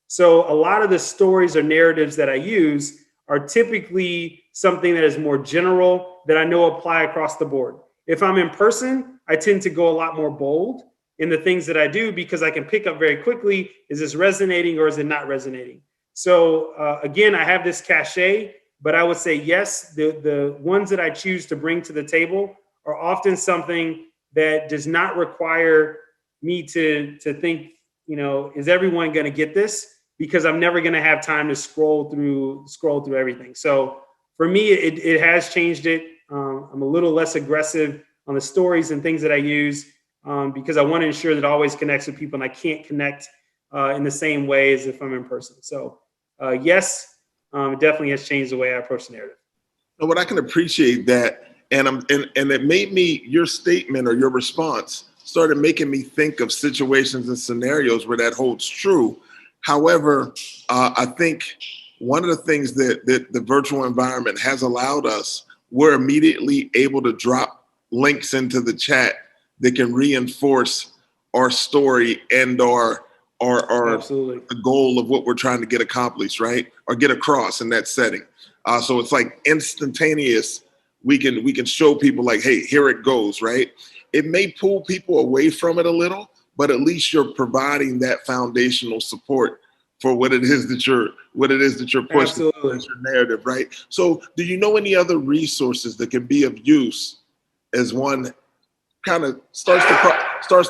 So a lot of the stories or narratives that I use are typically something that is more general that I know apply across the board. If I'm in person, I tend to go a lot more bold in the things that I do because I can pick up very quickly, is this resonating or is it not resonating? So again, I have this cachet, but I would say yes, the ones that I choose to bring to the table are often something that does not require me to think, is everyone going to get this? Because I'm never going to have time to scroll through everything. So for me, it has changed it. I'm a little less aggressive on the stories and things that I use because I want to ensure that it always connects with people, and I can't connect in the same way as if I'm in person. So yes, it definitely has changed the way I approach the narrative. But I can appreciate that, and it made me, your statement or your response started making me think of situations and scenarios where that holds true. However, I think one of the things that the virtual environment has allowed us, we're immediately able to drop links into the chat that can reinforce our story and our the goal of what we're trying to get accomplished, right? Or get across in that setting. So it's like instantaneous. We can show people like, hey, here it goes, right? It may pull people away from it a little, but at least you're providing that foundational support for what it is that you're pushing. That's your narrative, right? So do you know any other resources that can be of use as one kind of starts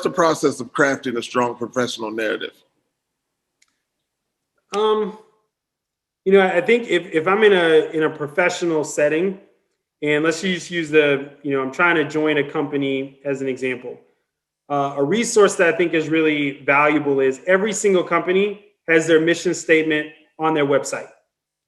the process of crafting a strong professional narrative? I think if I'm in a professional setting, and let's just use I'm trying to join a company as an example. A resource that I think is really valuable is every single company has their mission statement on their website.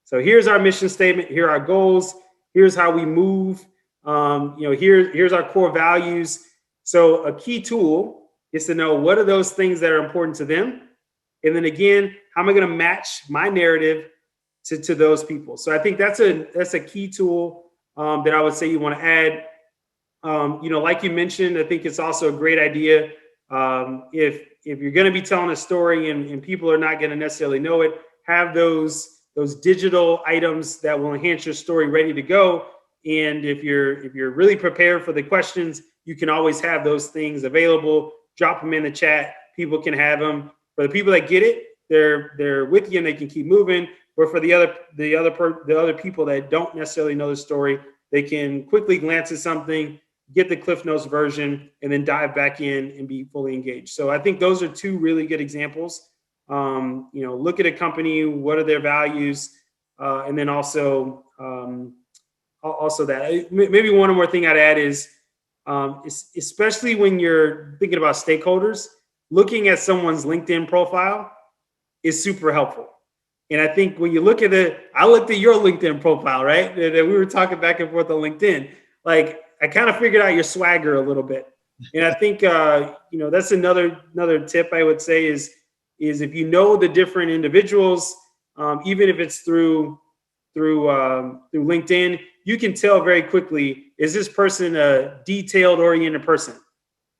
So here's our mission statement. Here are our goals. Here's how we move. Here's our core values. So a key tool is to know what are those things that are important to them. And then again, how am I going to match my narrative to those people? So I think that's a key tool that I would say you want to add. Like you mentioned, I think it's also a great idea. If you're going to be telling a story and people are not going to necessarily know it, have those digital items that will enhance your story ready to go And if you're really prepared for the questions, you can always have those things available. Drop them in the chat. People can have them. For the people that get it, they're with you and they can keep moving. But for the other people that don't necessarily know the story, they can quickly glance at something, get the Cliff Notes version, and then dive back in and be fully engaged. So I think those are two really good examples. Look at a company, what are their values, and then also that. Maybe one more thing I'd add is, especially when you're thinking about stakeholders, looking at someone's LinkedIn profile is super helpful. And I think when you look at it, I looked at your LinkedIn profile, right? That we were talking back and forth on LinkedIn. Like, I kind of figured out your swagger a little bit. And I think, that's another tip I would say is if you know the different individuals, even if it's through LinkedIn, you can tell very quickly, is this person a detailed oriented person?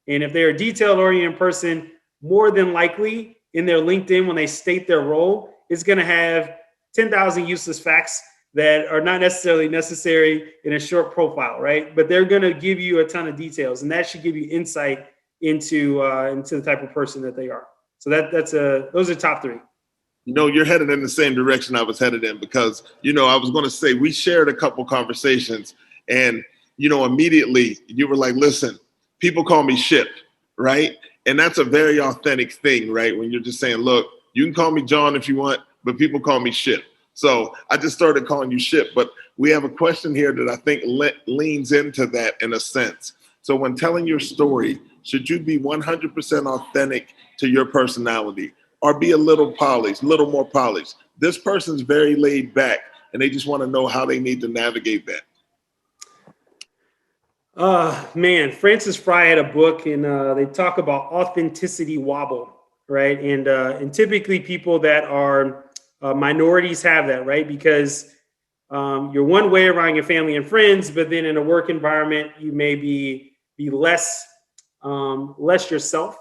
And if they're a detailed oriented person, more than likely in their LinkedIn, when they state their role, it's going to have 10,000 useless facts that are not necessarily necessary in a short profile, right? But they're going to give you a ton of details, and that should give you insight into the type of person that they are. So those are top three. You're headed in the same direction I was headed in, because, I was going to say, we shared a couple conversations, and, immediately you were like, listen, people call me Shipp, right? And that's a very authentic thing, right? When you're just saying, look, you can call me John if you want, but people call me Shipp. So I just started calling you Shipp, but we have a question here that I think leans into that in a sense. So when telling your story, should you be 100% authentic to your personality, or be a little more polished? This person's very laid back, and they just want to know how they need to navigate that. Man, Francis Fry had a book, and they talk about authenticity wobble, right? And typically people that are minorities have that, right? Because you're one way around your family and friends, but then in a work environment, you may be less yourself.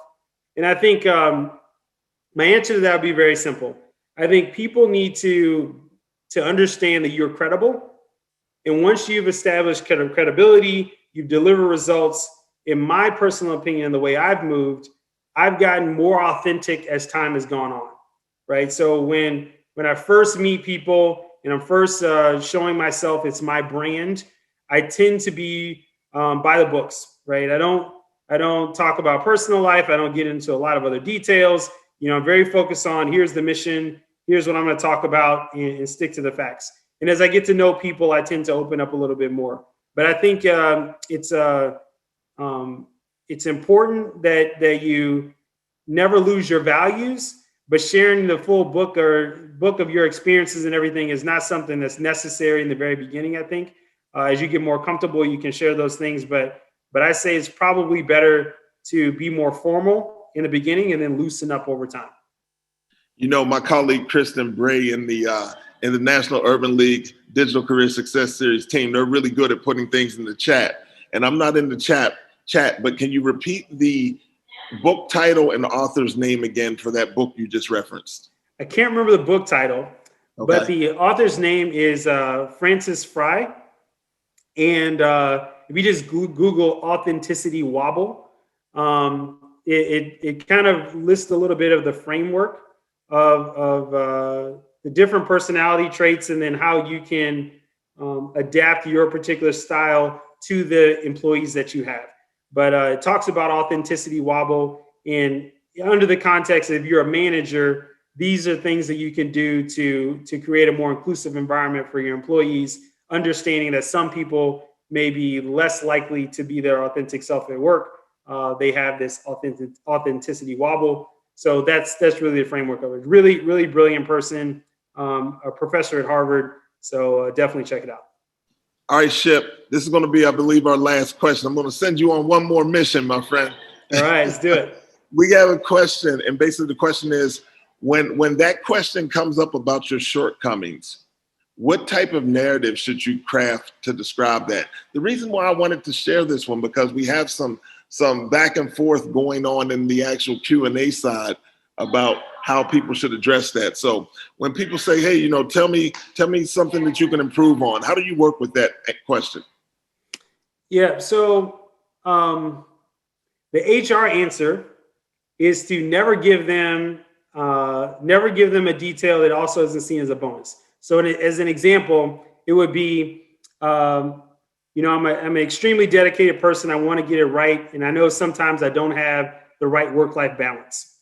And I think my answer to that would be very simple. I think people need to understand that you're credible. And once you've established credibility, you deliver results. In my personal opinion, the way I've moved, I've gotten more authentic as time has gone on, right? So when I first meet people and I'm first showing myself it's my brand, I tend to be by the books, right? I don't talk about personal life. I don't get into a lot of other details. I'm very focused on, here's the mission, here's what I'm going to talk about, and stick to the facts. And as I get to know people, I tend to open up a little bit more. But I think it's important that you never lose your values, but sharing the full book of your experiences and everything is not something that's necessary in the very beginning. I think as you get more comfortable, you can share those things. But I say it's probably better to be more formal in the beginning and then loosen up over time. My colleague Kristen Bray in the National Urban League Digital Career Success Series team, they're really good at putting things in the chat. And I'm not in the chat, but can you repeat the book title and the author's name again for that book you just referenced? I can't remember the book title, but the author's name is Francis Fry. And if you just Google authenticity wobble, it kind of lists a little bit of the framework of the different personality traits, and then how you can adapt your particular style to the employees that you have. But it talks about authenticity wobble, and under the context of, if you're a manager, these are things that you can do to create a more inclusive environment for your employees, understanding that some people may be less likely to be their authentic self at work. They have this authenticity wobble. So that's really the framework of it. Really, really brilliant person, a professor at Harvard. So definitely check it out. All right, Shipp, this is going to be, I believe, our last question. I'm going to send you on one more mission, my friend. All right, let's do it. We have a question, and basically the question is, when that question comes up about your shortcomings, what type of narrative should you craft to describe that? The reason why I wanted to share this one, because we have some back and forth going on in the actual Q&A side about how people should address that. So when people say, hey, tell me something that you can improve on, how do you work with that question? Yeah. So the HR answer is to never give them a detail that also isn't seen as a bonus. So as an example, it would be, I'm an extremely dedicated person. I want to get it right. And I know sometimes I don't have the right work-life balance.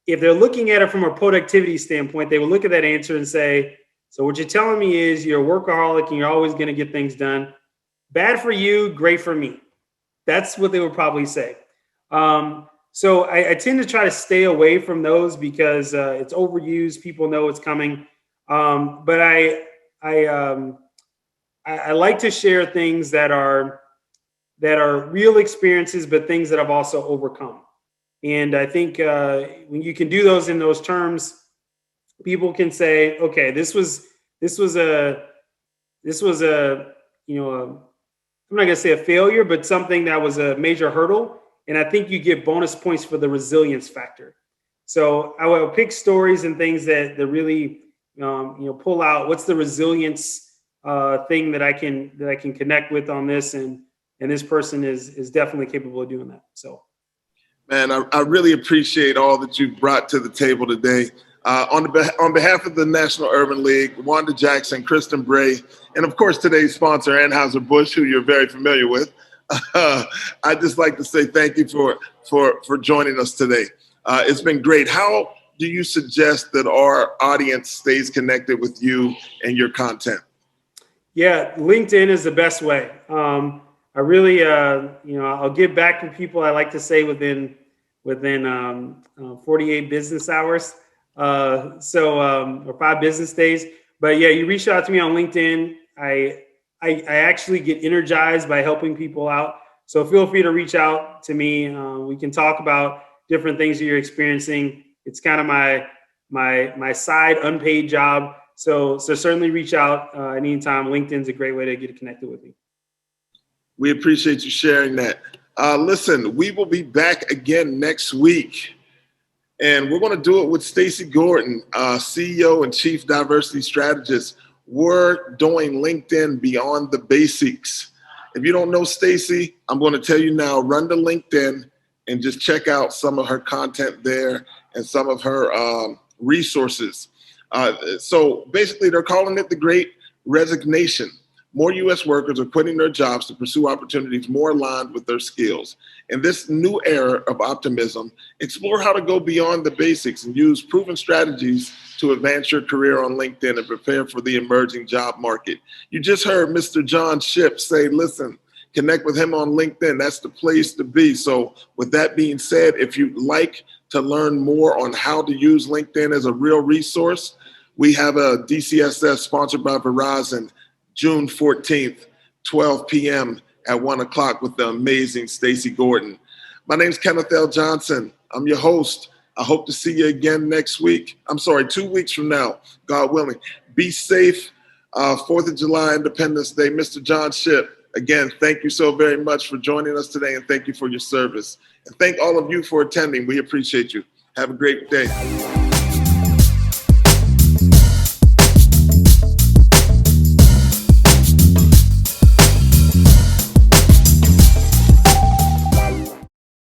If they're looking at it from a productivity standpoint, they will look at that answer and say, so what you're telling me is you're a workaholic and you're always going to get things done. Bad for you, great for me. That's what they would probably say. So I tend to try to stay away from those because it's overused. People know it's coming. But I, I like to share things that are real experiences, but things that I've also overcome. And I think when you can do those in those terms, people can say, okay, this was a this was a you know a, I'm not going to say a failure, but something that was a major hurdle. And I think you get bonus points for the resilience factor. So I will pick stories and things that really, pull out what's the resilience thing that I can connect with on this, and this person is definitely capable of doing that. So, Man, I really appreciate all that you brought to the table today. On behalf of the National Urban League, Wanda Jackson, Kristen Bray, and of course today's sponsor, Anheuser-Busch, who you're very familiar with, I'd just like to say thank you for joining us today. It's been great. How do you suggest that our audience stays connected with you and your content? Yeah, LinkedIn is the best way. I really, I'll give back to people. I like to say within 48 business hours, or 5 business days. But yeah, you reach out to me on LinkedIn. I actually get energized by helping people out. So feel free to reach out to me. We can talk about different things that you're experiencing. It's kind of my side unpaid job. So certainly reach out anytime. LinkedIn's a great way to get connected with me. We appreciate you sharing that. Listen, we will be back again next week, and we're going to do it with Stacey Gordon, CEO and Chief Diversity Strategist. We're doing LinkedIn Beyond the Basics. If you don't know Stacey, I'm going to tell you now, run to LinkedIn and just check out some of her content there and some of her resources. So basically, they're calling it the Great Resignation. More U.S. workers are quitting their jobs to pursue opportunities more aligned with their skills. In this new era of optimism, explore how to go beyond the basics and use proven strategies to advance your career on LinkedIn and prepare for the emerging job market. You just heard Mr. John Shipp say, listen, connect with him on LinkedIn. That's the place to be. So with that being said, if you'd like to learn more on how to use LinkedIn as a real resource, we have a DCSS sponsored by Verizon, June 14th, 12 p.m. at 1 o'clock with the amazing Stacey Gordon. My name's Kenneth L. Johnson. I'm your host. I hope to see you again next week. 2 weeks from now, God willing. Be safe. 4th of July, Independence Day. Mr. John Shipp, again, thank you so very much for joining us today, and thank you for your service. And thank all of you for attending. We appreciate you. Have a great day.